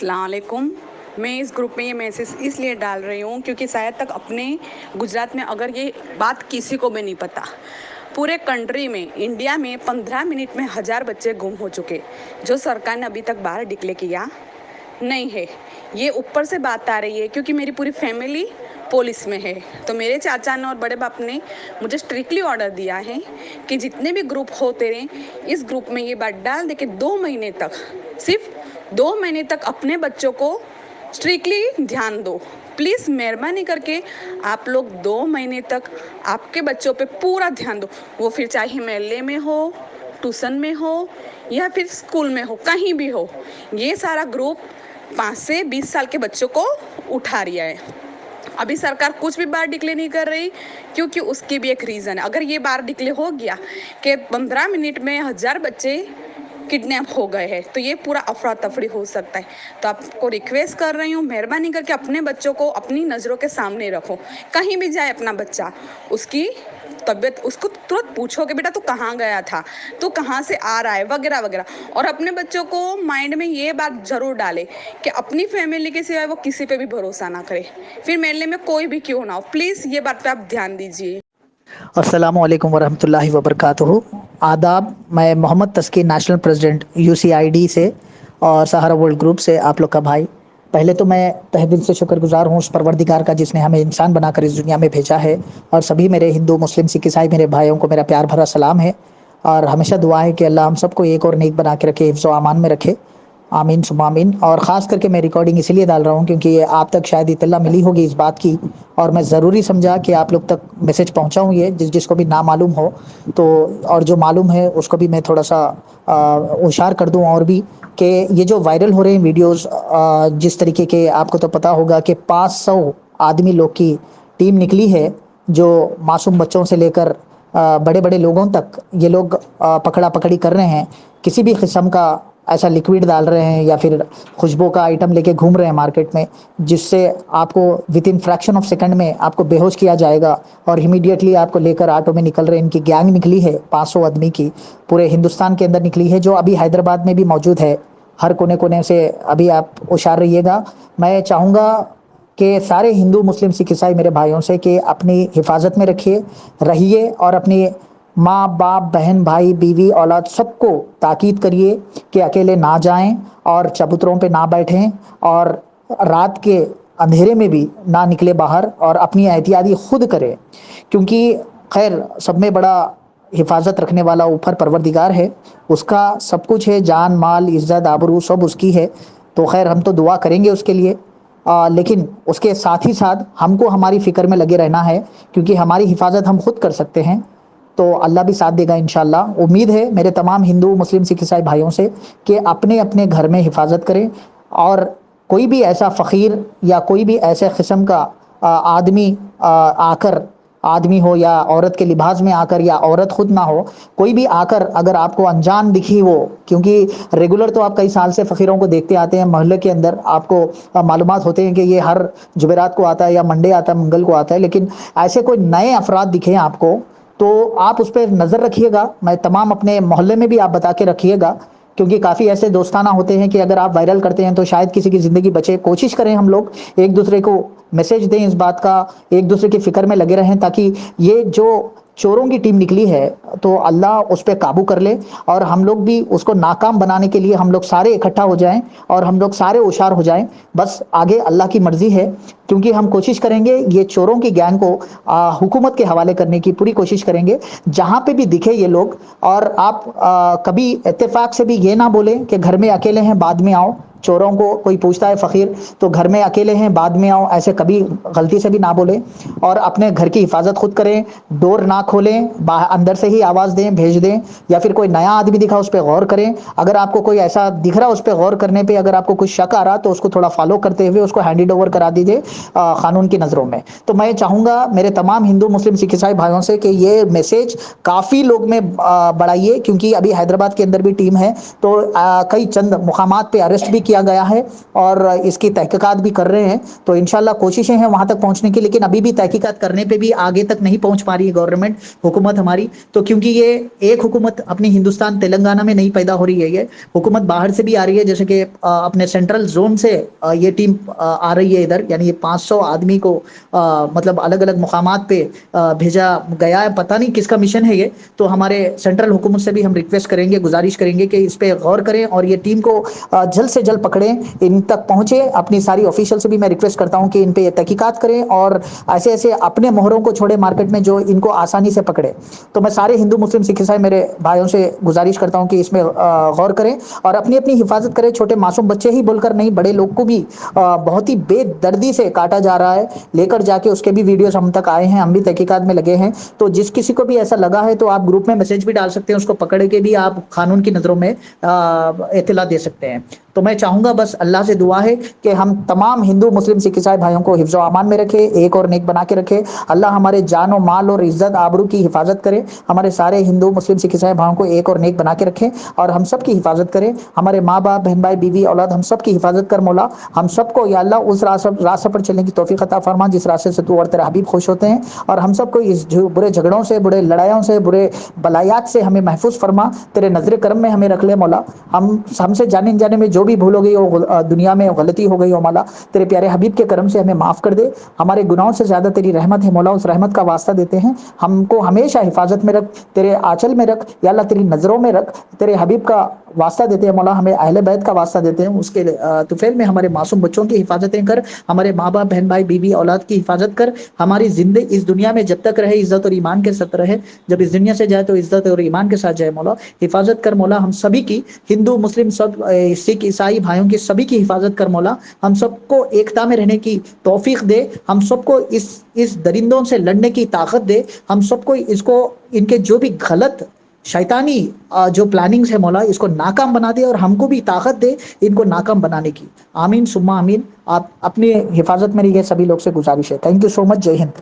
अस्सलाम वालेकुम। मैं इस ग्रुप में ये मैसेज इसलिए डाल रही हूँ क्योंकि शायद तक अपने गुजरात में अगर ये बात किसी को भी नहीं पता, पूरे कंट्री में इंडिया में 15 मिनट में 1000 बच्चे गुम हो चुके, जो सरकार ने अभी तक बाहर डिक्लेयर किया नहीं है। ये ऊपर से बात आ रही है क्योंकि मेरी पूरी फैमिली पुलिस में है, तो मेरे चाचा ने और बड़े बाप ने मुझे स्ट्रिक्टली ऑर्डर दिया है कि जितने भी ग्रुप होते रहे इस ग्रुप में ये बात डाल दे कि 2 महीने तक, सिर्फ 2 महीने तक अपने बच्चों को स्ट्रिक्टली ध्यान दो। प्लीज़ मेहरबानी करके आप लोग 2 महीने तक आपके बच्चों पे पूरा ध्यान दो, वो फिर चाहे महल्ले में हो, ट्यूशन में हो या फिर स्कूल में हो, कहीं भी हो। ये सारा ग्रुप 5 से 20 साल के बच्चों को उठा रिया है। अभी सरकार कुछ भी बार डिक्लेयर नहीं कर रही क्योंकि उसकी भी एक रीज़न है। अगर ये बार डिक्लेयर हो गया कि 15 मिनट में 1000 बच्चे किडनैप हो गए हैं तो ये पूरा अफरा तफरी हो सकता है। तो आपको रिक्वेस्ट कर रही हूँ, मेहरबानी करके अपने बच्चों को अपनी नज़रों के सामने रखो। कहीं भी जाए अपना बच्चा, उसकी तबीयत उसको तुरंत पूछो कि बेटा तू कहाँ गया था, तू कहाँ से आ रहा है, वगैरह वगैरह। और अपने बच्चों को माइंड में ये बात ज़रूर डाले कि अपनी फैमिली के सिवाय वो किसी पे भी भरोसा ना करे, फिर मेले में कोई भी क्यों ना हो। प्लीज़ ये बात पे आप ध्यान दीजिए। अस्सलामुअलैकुम वरहमतुल्लाहि वबरकातुहू। आदाब, मैं मोहम्मद तस्कीन, नेशनल प्रेसिडेंट यूसीआईडी से और सहारा वर्ल्ड ग्रुप से आप लोग का भाई। पहले तो मैं तहे दिल से शुक्रगुजार हूँ उस परवरदिगार का जिसने हमें इंसान बनाकर इस दुनिया में भेजा है। और सभी मेरे हिंदू, मुस्लिम, सिख, ईसाई मेरे भाइयों को मेरा प्यार भरा सलाम है। और हमेशा दुआ है कि अल्लाह हम सबको एक और नेक बना के रखे, हिफ्ज़ व अमान में रखे। आमीन सुम्मा आमीन। और ख़ास करके मैं रिकॉर्डिंग इसलिए डाल रहा हूँ क्योंकि ये आप तक शायद इत्तला मिली होगी इस बात की, और मैं ज़रूरी समझा कि आप लोग तक मैसेज पहुँचाऊँ ये जिसको भी ना मालूम हो तो, और जो मालूम है उसको भी मैं थोड़ा सा होशियार कर दूँ। और भी कि ये जो वायरल हो रहे हैं वीडियोस, जिस तरीके के आपको तो पता होगा कि 500 आदमी लोग की टीम निकली है जो मासूम बच्चों से लेकर बड़े बड़े लोगों तक ये लोग पकड़ा पकड़ी कर रहे हैं। किसी भी किस्म का ऐसा लिक्विड डाल रहे हैं या फिर खुशबू का आइटम लेके घूम रहे हैं मार्केट में, जिससे आपको with in fraction of second में आपको बेहोश किया जाएगा और इमीडिएटली आपको लेकर ऑटो में निकल रहे हैं। इनकी गैंग निकली है 500 आदमी की, पूरे हिंदुस्तान के अंदर निकली है, जो अभी हैदराबाद में भी मौजूद है। हर कोने कोने से अभी आप होशियार रहिएगा। मैं चाहूँगा कि सारे हिंदू, मुस्लिम, सिख, ईसाई मेरे भाइयों से कि अपनी हिफाजत में रहिए और अपनी माँ बाप, बहन भाई, बीवी, औलाद सबको ताकीद करिए कि अकेले ना जाएं और चबूतरों पे ना बैठें और रात के अंधेरे में भी ना निकले बाहर, और अपनी एहतियाती खुद करें। क्योंकि खैर सब में बड़ा हिफाजत रखने वाला ऊपर परवरदिगार है, उसका सब कुछ है, जान माल इज़्ज़त आबरू सब उसकी है। तो खैर हम तो दुआ करेंगे उसके लिए, लेकिन उसके साथ ही साथ हमको हमारी फ़िक्र में लगे रहना है क्योंकि हमारी हिफाजत हम खुद कर सकते हैं। तो अल्लाह भी साथ देगा इंशाल्लाह। उम्मीद है मेरे तमाम हिंदू, मुस्लिम, सिख, ईसाई भाइयों से कि अपने अपने घर में हिफाजत करें, और कोई भी ऐसा फ़कीर या कोई भी ऐसे किस्म का आदमी आकर, आदमी हो या औरत के लिबास में आकर, या औरत खुद ना हो, कोई भी आकर अगर आपको अनजान दिखी वो, क्योंकि रेगुलर तो आप कई साल से फ़कीरों को देखते आते हैं मोहल्ले के अंदर, आपको मालूमात होते हैं कि ये हर जुमेरात को आता है या मंडे आता है, मंगल को आता है, लेकिन ऐसे कोई नए अफराद दिखे आपको तो आप उस पर नज़र रखिएगा। मैं तमाम अपने मोहल्ले में भी आप बता के रखिएगा, क्योंकि काफ़ी ऐसे दोस्ताना होते हैं कि अगर आप वायरल करते हैं तो शायद किसी की ज़िंदगी बचे। कोशिश करें हम लोग एक दूसरे को मैसेज दें इस बात का, एक दूसरे की फ़िक्र में लगे रहें, ताकि ये जो चोरों की टीम निकली है तो अल्लाह उस पर काबू कर ले, और हम लोग भी उसको नाकाम बनाने के लिए हम लोग सारे इकट्ठा हो जाएं और हम लोग सारे होशियार हो जाएं। बस आगे अल्लाह की मर्ज़ी है, क्योंकि हम कोशिश करेंगे ये चोरों की गैंग को हुकूमत के हवाले करने की पूरी कोशिश करेंगे जहाँ पे भी दिखे ये लोग। और आप कभी इत्तेफाक से भी ये ना बोलें कि घर में अकेले हैं बाद में आओ। चोरों को कोई पूछता है फ़कीर तो घर में अकेले हैं बाद में आओ, ऐसे कभी गलती से भी ना बोलें। और अपने घर की हिफाजत खुद करें, डोर ना खोलें, बाहर अंदर से ही आवाज़ दें, भेज दें, या फिर कोई नया आदमी दिखा उस पर गौर करें। अगर आपको कोई ऐसा दिख रहा उस पर गौर करने पे अगर आपको कुछ शक आ रहा तो उसको थोड़ा फॉलो करते हुए उसको हैंड ओवर करा दीजिए कानून की नज़रों में। तो मैं चाहूँगा मेरे तमाम हिंदू, मुस्लिम, सिख, ईसाई भाइयों से कि ये मैसेज काफ़ी लोग में बढ़ाइए, क्योंकि अभी हैदराबाद के अंदर भी टीम है तो कई चंद मुकामात पे अरेस्ट भी किया کیا گیا ہے اور اس کی تحقیقات بھی کر رہے ہیں. تو انشاءاللہ کوششیں ہیں وہاں تک پہنچنے کی, لیکن ابھی بھی تحقیقات کرنے پہ بھی آگے تک نہیں پہنچ پا رہی ہے گورنمنٹ, حکومت ہماری. تو کیونکہ یہ ایک حکومت اپنی ہندوستان تلنگانہ میں نہیں پیدا ہو رہی ہے, یہ حکومت باہر سے بھی آ رہی ہے, جیسے کہ اپنے سینٹرل زون سے یہ ٹیم آ رہی ہے ادھر, یعنی یہ 500 آدمی کو مطلب الگ الگ مقامات پہ بھیجا گیا ہے. پتہ نہیں کس کا مشن ہے یہ, تو ہمارے سینٹرل حکومت سے بھی ہم ریکویسٹ کریں گے, گزارش کریں گے کہ اس پہ غور کریں اور یہ ٹیم کو جلد سے جلد پکڑیں, ان تک پہنچے. اپنی ساری آفیشیل سے بھی میں ریکویسٹ کرتا ہوں کہ ان پہ تحقیقات کریں اور ایسے ایسے اپنے مہروں کو چھوڑے مارکیٹ میں جو ان کو آسانی سے پکڑے. تو میں سارے ہندو مسلم سکھ عیسائی میرے بھائیوں سے گزارش کرتا ہوں کہ اس میں غور کریں اور اپنی اپنی حفاظت کریں. چھوٹے معصوم بچے ہی بول کر نہیں, بڑے لوگ کو بھی بہت ہی بے دردی سے کاٹا جا رہا ہے, لے کر جا کے اس کے بھی ویڈیوز ہم تک آئے ہیں, ہم بھی تحقیقات میں لگے ہیں. تو جس کسی کو بھی ایسا لگا ہے تو آپ گروپ میں میسج بھی ڈال سکتے ہیں, اس کو پکڑ کے بھی آپ قانون کی نظروں میں اطلاع دے سکتے ہیں. تو میں چاہوں گا بس اللہ سے دعا ہے کہ ہم تمام ہندو مسلم سکھ عیسائی بھائیوں کو حفظ و امان میں رکھے, ایک اور نیک بنا کے رکھے. اللہ ہمارے جان و مال اور عزت آبرو کی حفاظت کرے, ہمارے سارے ہندو مسلم سکھ عیسائی بھائیوں کو ایک اور نیک بنا کے رکھے اور ہم سب کی حفاظت کرے. ہمارے ماں باپ, بہن بھائی, بیوی, اولاد, ہم سب کی حفاظت کر مولا. ہم سب کو یا اللہ اس راستے پر چلنے کی توفیق عطا فرما جس راستے سے تو اور تیرا حبیب خوش ہوتے ہیں, اور ہم سب کو اس برے جھگڑوں سے, برے لڑائیوں سے, برے بلایات سے ہمیں محفوظ فرما. تیرے نظر کرم میں ہمیں رکھ لے مولا. ہم سے جانے جانے میں جو بھی بھول ہو گئی, وہ دنیا میں غلطی ہو گئی ہو مولا, تیرے پیارے حبیب کے کرم سے ہمیں معاف کر دے. ہمارے گناہوں سے زیادہ تیری رحمت ہے مولا, اس رحمت کا واسطہ دیتے ہیں. ہم کو ہمیشہ حفاظت میں رکھ, تیرے آنچل میں رکھ یا اللہ, تیری نظروں میں رکھ. تیرے حبیب کا واسطہ دیتے ہیں مولا, ہمیں اہل بیت کا واسطہ دیتے ہیں. اس کے طفیل میں ہمارے معصوم بچوں کی حفاظتیں کر, ہمارے ماں باپ, بہن بھائی, بیوی, اولاد کی حفاظت کر. ہماری زندگی اس دنیا میں جب تک رہے عزت اور ایمان کے ساتھ رہے, جب اس دنیا سے جائے تو عزت اور ایمان کے ساتھ جائے مولا. حفاظت کر مولا ہم سبھی کی, ہندو مسلم سب سکھ عیسائی بھائیوں کی سبھی کی حفاظت کر مولا. ہم سب کو ایکتا میں رہنے کی توفیق دے, ہم سب کو اس درندوں سے لڑنے کی طاقت دے. ہم سب کو ان کے جو بھی غلط شیطانی جو پلاننگز ہے مولا, اس کو ناکام بنا دے اور ہم کو بھی طاقت دے ان کو ناکام بنانے کی. آمین ثم آمین. آپ اپنی حفاظت میں رہیے, سبھی لوگ سے گزارش ہے. Thank you so much. J Hind.